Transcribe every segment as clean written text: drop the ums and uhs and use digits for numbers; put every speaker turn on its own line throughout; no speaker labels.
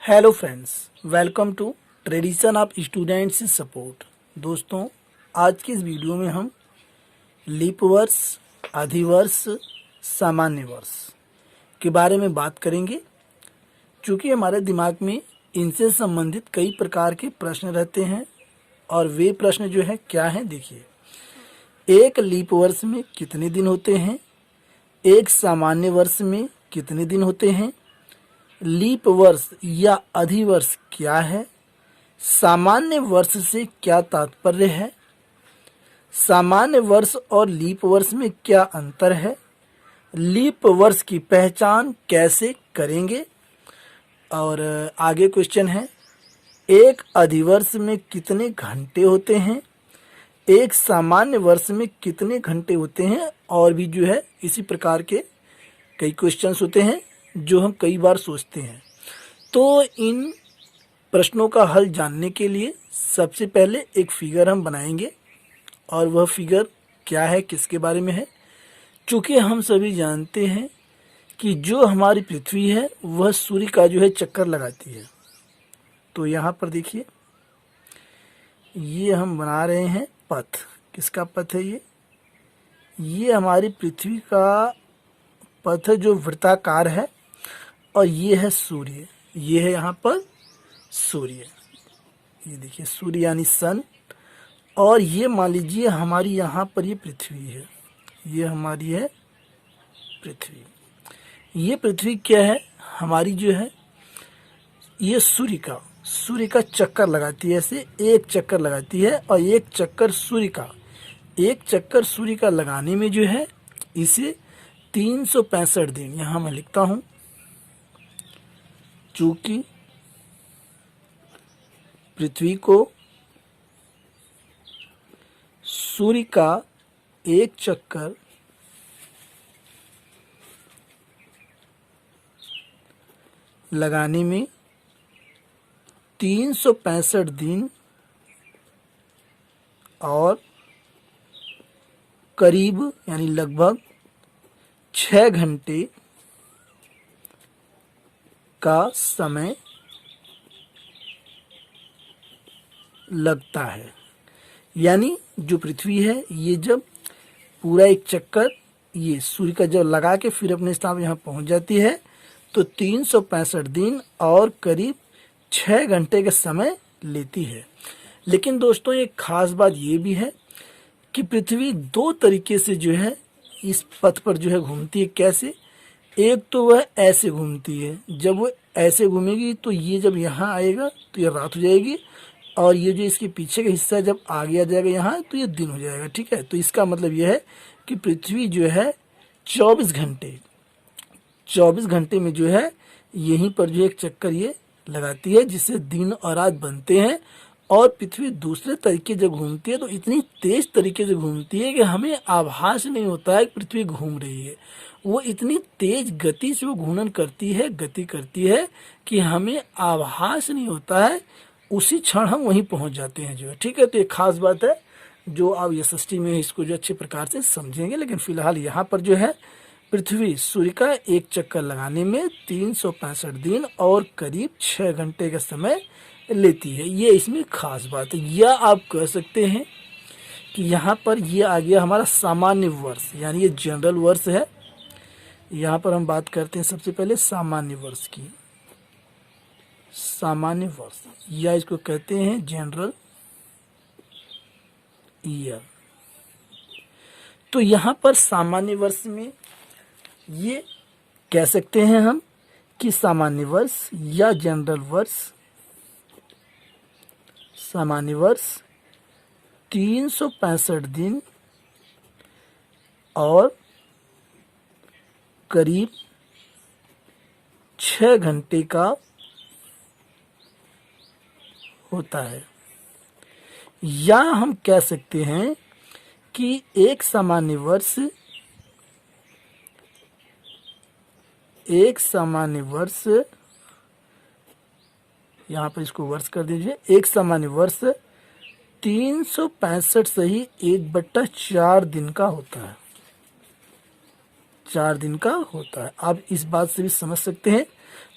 Hello friends, welcome to tradition of students support. दोस्तों, आज की इस वीडियो में हम लीप वर्ष, अधिवर्ष, सामान्य वर्ष के बारे में बात करेंगे। क्योंकि हमारे दिमाग में इनसे संबंधित कई प्रकार के प्रश्न रहते हैं और वे प्रश्न जो है क्या हैं, देखिए। एक लीप वर्ष में कितने दिन होते हैं? एक सामान्य वर्ष में कितने दिन होते हैं? लीप वर्ष या अधिवर्ष क्या है? सामान्य वर्ष से क्या तात्पर्य है? सामान्य वर्ष और लीप वर्ष में क्या अंतर है? लीप वर्ष की पहचान कैसे करेंगे? और आगे क्वेश्चन है, एक अधिवर्ष में कितने घंटे होते हैं? एक सामान्य वर्ष में कितने घंटे होते हैं? और भी जो है इसी प्रकार के कई क्वेश्चंस होते हैं जो हम कई बार सोचते हैं। तो इन प्रश्नों का हल जानने के लिए सबसे पहले एक फिगर हम बनाएंगे। और वह फिगर क्या है, किसके बारे में है? चूँकि हम सभी जानते हैं कि जो हमारी पृथ्वी है वह सूर्य का जो है चक्कर लगाती है। तो यहाँ पर देखिए, ये हम बना रहे हैं पथ। किसका पथ है ये हमारी पृथ्वी का पथ जो वृत्ताकार है। और ये है सूर्य, ये है यहाँ पर सूर्य। ये देखिए सूर्य यानी सन। और ये मान लीजिए हमारी यहाँ पर ये पृथ्वी है, ये हमारी है पृथ्वी। ये पृथ्वी क्या है हमारी, जो है ये सूर्य का चक्कर लगाती है। ऐसे एक चक्कर लगाती है और एक चक्कर सूर्य का लगाने में जो है इसे 365 दिन, यहाँ मैं लिखता हूँ, चूँकि पृथ्वी को सूर्य का एक चक्कर लगाने में 365 दिन और करीब यानी लगभग 6 घंटे का समय लगता है। यानी जो पृथ्वी है ये जब पूरा एक चक्कर ये सूर्य का जब लगा के फिर अपने स्थान पर यहाँ पहुँच जाती है तो 365 दिन और करीब 6 घंटे का समय लेती है। लेकिन दोस्तों, एक खास बात ये भी है कि पृथ्वी 2 तरीके से जो है इस पथ पर जो है घूमती है। कैसे? एक तो वह ऐसे घूमती है, जब वो ऐसे घूमेगी तो ये जब यहाँ आएगा तो ये रात हो जाएगी, और ये जो इसके पीछे का हिस्सा जब आगे आ जाएगा यहाँ तो ये दिन हो जाएगा। ठीक है, तो इसका मतलब यह है कि पृथ्वी जो है 24 घंटे में जो है यहीं पर जो एक चक्कर ये लगाती है, जिससे दिन और रात बनते हैं। और पृथ्वी दूसरे तरीके जब घूमती है तो इतनी तेज तरीके से घूमती है कि हमें आभास नहीं होता है कि पृथ्वी घूम रही है। वो इतनी तेज गति से वो घूर्णन गति करती है कि हमें आभास नहीं होता है, उसी क्षण हम वहीं पहुंच जाते हैं जो है। ठीक है, तो एक खास बात है जो आप एसएसटी में इसको जो अच्छे प्रकार से समझेंगे। लेकिन फिलहाल यहाँ पर जो है पृथ्वी सूर्य का एक चक्कर लगाने में 365 दिन और करीब 6 घंटे का समय लेती है। ये इसमें खास बात है। या आप कह सकते हैं कि यहाँ पर ये आ गया हमारा सामान्य वर्ष, यानी ये जनरल वर्ष है। यहाँ पर हम बात करते हैं सबसे पहले सामान्य वर्ष की। सामान्य वर्ष या इसको कहते हैं जनरल ईयर। तो यहाँ पर सामान्य वर्ष में ये कह सकते हैं हम कि सामान्य वर्ष या जनरल वर्ष, सामान्य वर्ष 365 दिन और करीब 6 घंटे का होता है। या हम कह सकते हैं कि एक सामान्य वर्ष, यहाँ पर इसको वर्ष कर दीजिए, एक सामान्य वर्ष 365 से ही 1/4 दिन का होता है। 4 दिन का होता है। आप इस बात से भी समझ सकते हैं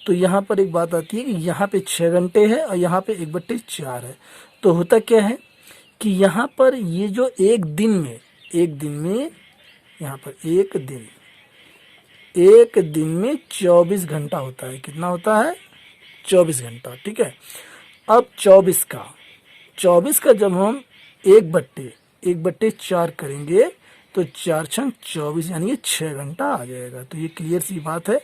तो यहाँ पर एक बात आती है कि यहाँ पे 6 घंटे है और यहाँ पे 1/4 है। तो होता क्या है कि यहाँ पर ये जो एक दिन में यहाँ पर एक दिन में 24 घंटा होता है। कितना होता है? 24 घंटा। ठीक है। अब 24 का जब हम 1/4 करेंगे तो 4 छंग 24 यानी ये 6 घंटा आ जाएगा। तो ये क्लियर सी बात है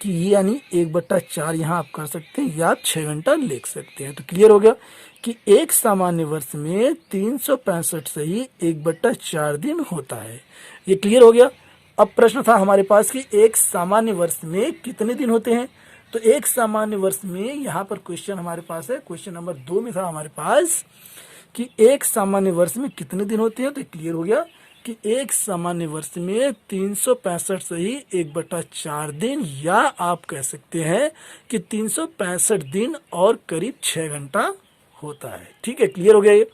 कि ये यानी 1/4 यहाँ आप कर सकते हैं या आप 6 घंटा लिख सकते हैं। तो क्लियर हो गया कि एक सामान्य वर्ष में 365 से ही 1/4 दिन होता है। ये क्लियर हो गया। अब प्रश्न था हमारे पास कि एक सामान्य वर्ष में कितने दिन होते हैं। तो एक सामान्य वर्ष में यहाँ पर क्वेश्चन हमारे पास है, क्वेश्चन नंबर 2 में था हमारे पास कि एक सामान्य वर्ष में कितने दिन होते हैं। तो क्लियर हो गया कि एक सामान्य वर्ष में 365 से ही 1/4 दिन, या आप कह सकते हैं कि 365 दिन और करीब 6 घंटा होता है। ठीक है, क्लियर हो गया ये।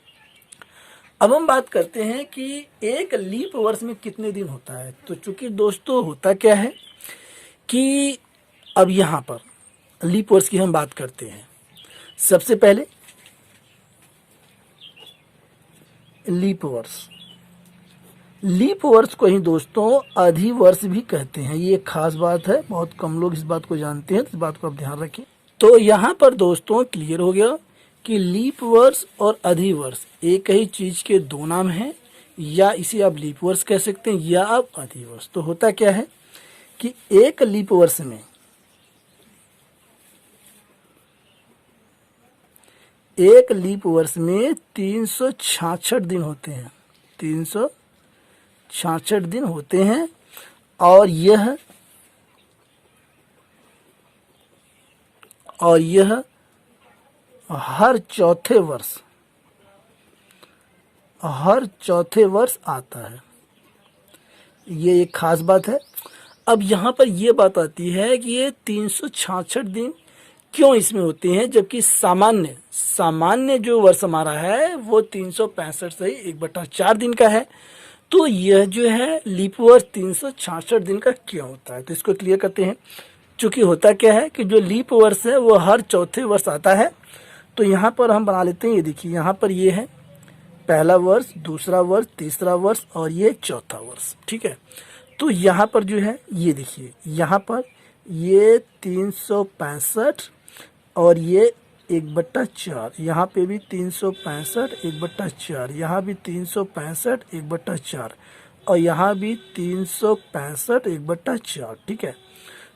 अब हम बात करते हैं कि एक लीप वर्ष में कितने दिन होता है। तो चूंकि दोस्तों होता क्या है कि अब यहाँ पर लीप वर्ष की हम बात करते हैं। सबसे पहले लीप वर्ष को ही दोस्तों अधिवर्ष भी कहते हैं। ये एक खास बात है, बहुत कम लोग इस बात को जानते हैं, तो इस बात को आप ध्यान रखें। तो यहाँ पर दोस्तों क्लियर हो गया कि लीप वर्ष और अधिवर्ष एक ही चीज के दो नाम हैं, या इसे आप लीप वर्ष कह सकते हैं या आप अधिवर्ष। तो होता क्या है कि एक लीप वर्ष में 366 दिन होते हैं। 366 दिन होते हैं और यह हर चौथे वर्ष आता है। ये एक खास बात है। अब यहाँ पर ये बात आती है कि ये 366 दिन क्यों इसमें होते हैं, जबकि सामान्य जो वर्ष हमारा है वो 365 से ही 1/4 दिन का है। तो यह जो है लीप वर्ष 366 दिन का क्यों होता है, तो इसको क्लियर करते हैं। चूंकि होता क्या है कि जो लीप वर्ष है वो हर चौथे वर्ष आता है। तो यहाँ पर हम बना लेते हैं, ये देखिए यहाँ पर ये है पहला वर्ष, दूसरा वर्ष, तीसरा वर्ष और ये चौथा वर्ष। ठीक है। तो यहाँ पर जो है ये देखिए यहाँ पर ये 365 और ये 1/4, यहाँ पे भी 365 1/4, यहाँ भी 365 1/4 और यहाँ भी 365 1/4। ठीक है।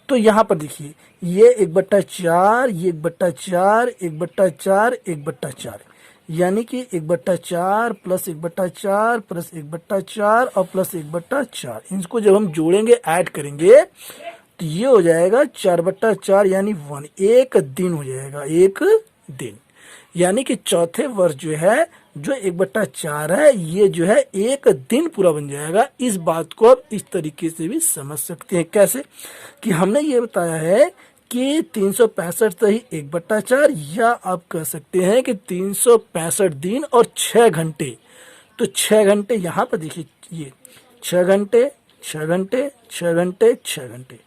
तो यहाँ पर देखिए ये 1/4, ये 1/4, 1/4, 1/4, यानी कि 1/4 प्लस 1/4 प्लस 1/4 और प्लस 1/4, इनको जब हम जोड़ेंगे ऐड करेंगे तो ये हो जाएगा 4/4 यानी 1, एक दिन हो जाएगा, एक दिन। यानी कि चौथे वर्ष जो है जो 1/4 है ये जो है एक दिन पूरा बन जाएगा। इस बात को आप इस तरीके से भी समझ सकते हैं। कैसे कि हमने ये बताया है कि 365 से ही 1/4, या आप कह सकते हैं कि 365 दिन और 6 घंटे। तो 6 घंटे यहाँ पर देखिए ये 6 घंटे 6 घंटे 6 घंटे 6 घंटे।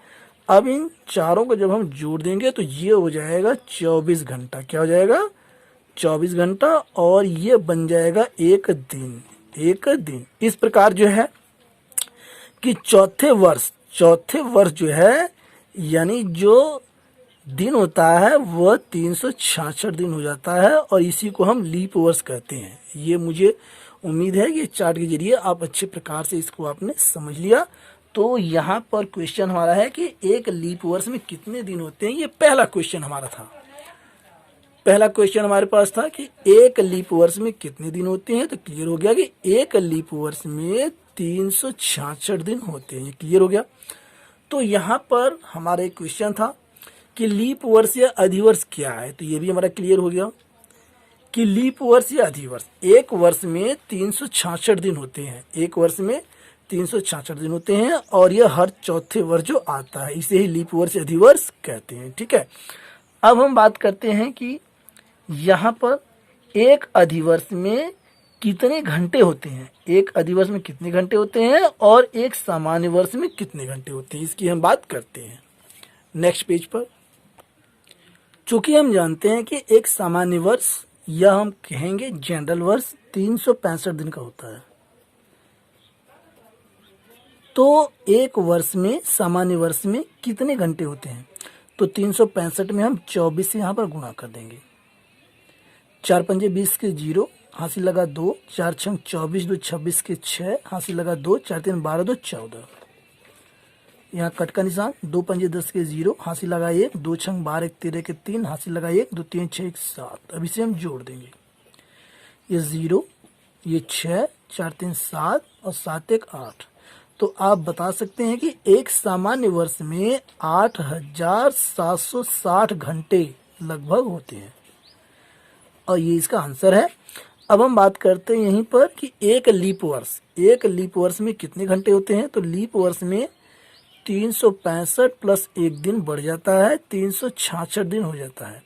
अब इन चारों को जब हम जोड़ देंगे तो ये हो जाएगा 24 घंटा। क्या हो जाएगा? 24 घंटा, और ये बन जाएगा एक दिन। इस प्रकार जो है कि चौथे वर्ष जो है यानी जो दिन होता है वह 366 दिन हो जाता है, और इसी को हम लीप वर्ष कहते हैं। ये मुझे उम्मीद है कि चार्ट के जरिए आप अच्छे प्रकार से इसको आपने समझ लिया। तो यहाँ पर क्वेश्चन हमारा है कि एक लीप वर्ष में कितने दिन होते हैं। ये पहला क्वेश्चन हमारा था। पहला क्वेश्चन हमारे पास था कि एक लीप वर्ष में कितने दिन होते हैं। तो क्लियर हो गया कि एक लीप वर्ष में 366 दिन होते हैं। क्लियर हो गया। तो यहाँ पर हमारा एक क्वेश्चन था कि लीप वर्ष या अधिवर्ष क्या है। तो ये भी हमारा क्लियर हो गया कि लीप वर्ष या अधिवर्ष, एक वर्ष में 366 दिन होते हैं। एक वर्ष में 366 दिन होते हैं और यह हर चौथे वर्ष जो आता है इसे ही लीप वर्ष या अधिवर्ष कहते हैं। ठीक है। अब हम बात करते हैं कि यहाँ पर एक अधिवर्ष में कितने घंटे होते हैं। एक अधिवर्ष में कितने घंटे होते हैं और एक सामान्य वर्ष में कितने घंटे होते हैं, इसकी हम बात करते हैं। नेक्स्ट पेज पर चूंकि हम जानते हैं कि एक सामान्य वर्ष या हम कहेंगे जनरल वर्ष 365 दिन का होता है, तो एक वर्ष में सामान्य वर्ष में कितने घंटे होते हैं? तो 365 में हम 24 से यहाँ पर गुणा कर देंगे। 4 पंजे 20 के 0, हासिल लगा 2, 4 छंग 24, 2 26 के 6, हासिल लगा 2, 4 3 12, 2 14। यहाँ कट का निशान, 2 पंजे 10 के 0, हासिल लगा 1, 2 छंग 12 1 13 के 3, हासिल लगा 1, 2 3 6 1 7। अब इसे हम जोड़ देंगे, ये 0, ये 6, 4 3 7 और 7 1 8। तो आप बता सकते हैं कि एक सामान्य वर्ष में 8760 घंटे लगभग होते हैं, और ये इसका आंसर है। अब हम बात करते हैं यहीं पर कि एक लीप वर्ष में कितने घंटे होते हैं? तो लीप वर्ष में 365 प्लस एक दिन बढ़ जाता है, 366 दिन हो जाता है।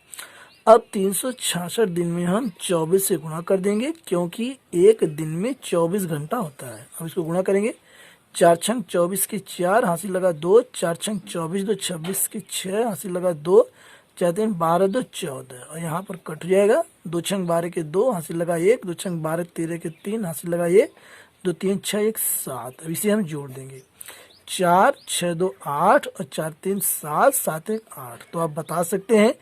अब 366 दिन में हम 24 से गुणा कर देंगे, क्योंकि एक दिन में 24 घंटा होता है। अब इसको गुणा करेंगे, 4 छंग 24 के 4, हासिल लगा 2, 4 छंग 24, 2 26 के 6, हासिल लगा 2, 4 3 12, 2 14। और यहाँ पर कट जाएगा, 2 छंग 12 के 2, हासिल लगा 1, 2 छंग 12 13 के 3, हासिल लगा 1, 2 3 6 1 7। अब इसे हम जोड़ देंगे, 4 6 2 8 और 4 3 7, 7 1 8। तो आप बता सकते हैं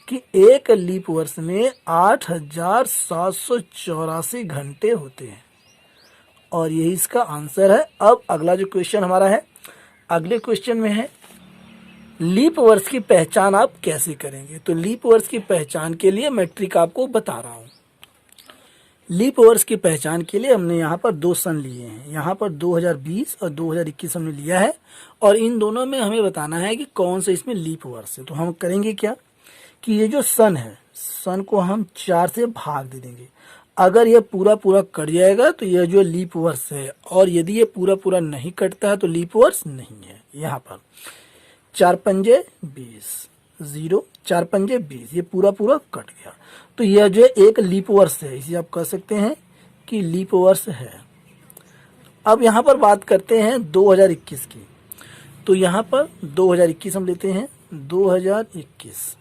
कि एक लीप वर्ष में 8784 घंटे होते हैं, और यही इसका आंसर है। अब अगला जो क्वेश्चन हमारा है, अगले क्वेश्चन में है लीप वर्ष की पहचान आप कैसे करेंगे? तो लीप वर्ष की पहचान के लिए मैं ट्रिक आपको बता रहा हूँ। लीप वर्ष की पहचान के लिए हमने यहाँ पर 2 सन लिए हैं, यहाँ पर 2020 और 2021 हमने लिया है, और इन दोनों में हमें बताना है कि कौन सा इसमें लीप वर्ष है। तो हम करेंगे क्या कि ये जो सन है, सन को हम 4 से भाग दे देंगे। अगर ये पूरा पूरा कट जाएगा तो यह जो लीप वर्ष है, और यदि ये पूरा पूरा नहीं कटता है तो लीप वर्ष नहीं है। यहाँ पर 4 पंजे 20, 0, 4 पंजे 20, ये पूरा पूरा कट गया, तो यह जो एक लीप वर्ष है, इसे आप कह सकते हैं कि लीप वर्ष है। अब यहाँ पर बात करते हैं 2021 की, तो यहाँ पर 2021 हम लेते हैं, 2021।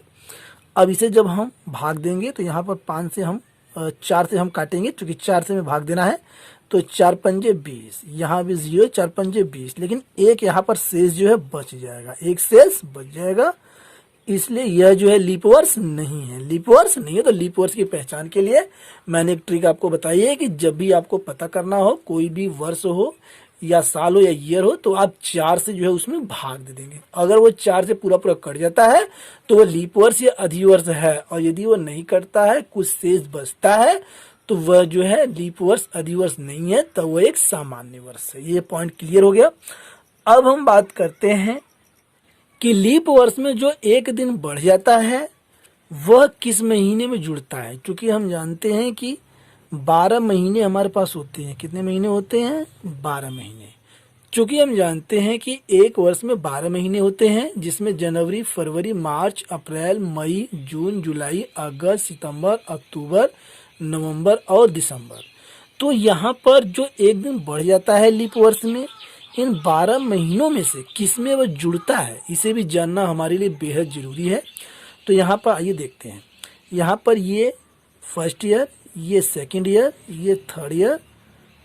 अब इसे जब हम भाग देंगे तो यहाँ पर 5 से हम 4 से हम काटेंगे, क्योंकि 4 से हमें भाग देना है, तो 4 पंजे 20, यहाँ भी 0, 4 पंजे 20, लेकिन एक यहाँ पर शेष जो है बच जाएगा, एक शेष बच जाएगा, इसलिए यह जो है लीप वर्ष नहीं है। लीप वर्ष नहीं है, तो लीप वर्ष की पहचान के लिए मैंने एक ट्रिक आपको बताई है कि जब भी आपको पता करना हो, कोई भी वर्ष हो या साल हो या ईयर हो, तो आप 4 से जो है उसमें भाग दे देंगे। अगर वो 4 से पूरा पूरा कट जाता है तो वो लीप वर्ष या अधिवर्ष है, और यदि वो नहीं कटता है, कुछ शेष बचता है, तो वह जो है लीप वर्ष अधिवर्ष नहीं है, तो वह एक सामान्य वर्ष है। ये पॉइंट क्लियर हो गया। अब हम बात करते हैं कि लीप वर्ष में जो एक दिन बढ़ जाता है वह किस महीने में जुड़ता है। क्योंकि हम जानते हैं कि 12 महीने हमारे पास होते हैं। कितने महीने होते हैं? 12 महीने। चूँकि हम जानते हैं कि एक वर्ष में 12 महीने होते हैं, जिसमें जनवरी, फरवरी, मार्च, अप्रैल, मई, जून, जुलाई, अगस्त, सितंबर, अक्टूबर, नवंबर और दिसंबर। तो यहाँ पर जो एक दिन बढ़ जाता है लीप वर्ष में, इन 12 महीनों में से किस में वह जुड़ता है, इसे भी जानना हमारे लिए बेहद ज़रूरी है। तो यहाँ पर आइए देखते हैं। यहाँ पर ये फर्स्ट ईयर, ये सेकंड ईयर, ये थर्ड ईयर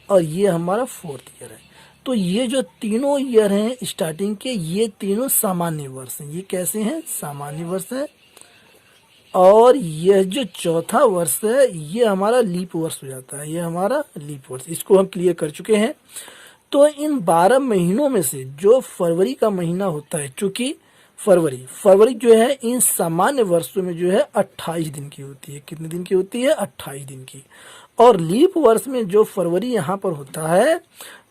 और ये हमारा फोर्थ ईयर है। तो ये जो तीनों ईयर हैं स्टार्टिंग के, ये तीनों सामान्य वर्ष हैं। ये कैसे हैं? सामान्य वर्ष है। और यह जो चौथा वर्ष है ये हमारा लीप वर्ष हो जाता है। ये हमारा लीप वर्ष, इसको हम क्लियर कर चुके हैं। तो इन 12 महीनों में से जो फरवरी का महीना होता है, चूंकि फरवरी जो है इन सामान्य वर्षों में जो है 28 दिन की होती है। कितने दिन की होती है? 28 दिन की। और लीप वर्ष में जो फरवरी यहाँ पर होता है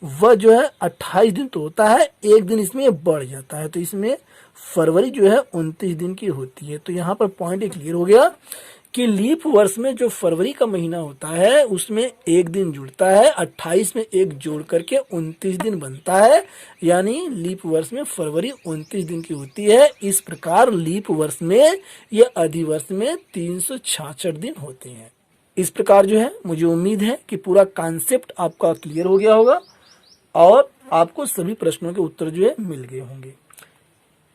वह जो है 28 दिन तो होता है, एक दिन इसमें बढ़ जाता है, तो इसमें फरवरी जो है 29 दिन की होती है। तो यहाँ पर पॉइंट क्लियर हो गया कि लीप वर्ष में जो फरवरी का महीना होता है उसमें एक दिन जुड़ता है, 28 में एक जोड़ करके 29 दिन बनता है, यानी लीप वर्ष में फरवरी 29 दिन की होती है। इस प्रकार लीप वर्ष में या अधिवर्ष में 366 दिन होते हैं। इस प्रकार जो है मुझे उम्मीद है कि पूरा कॉन्सेप्ट आपका क्लियर हो गया होगा और आपको सभी प्रश्नों के उत्तर जो है मिल गए होंगे।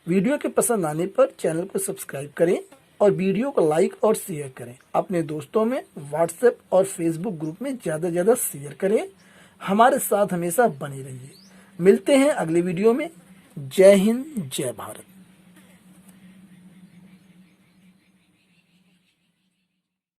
वीडियो के पसंद आने पर चैनल को सब्सक्राइब करें और वीडियो को लाइक और शेयर करें। अपने दोस्तों में व्हाट्सएप और फेसबुक ग्रुप में ज़्यादा से ज़्यादा शेयर करें। हमारे साथ हमेशा बने रहिए। मिलते हैं अगले वीडियो में। जय हिंद, जय भारत।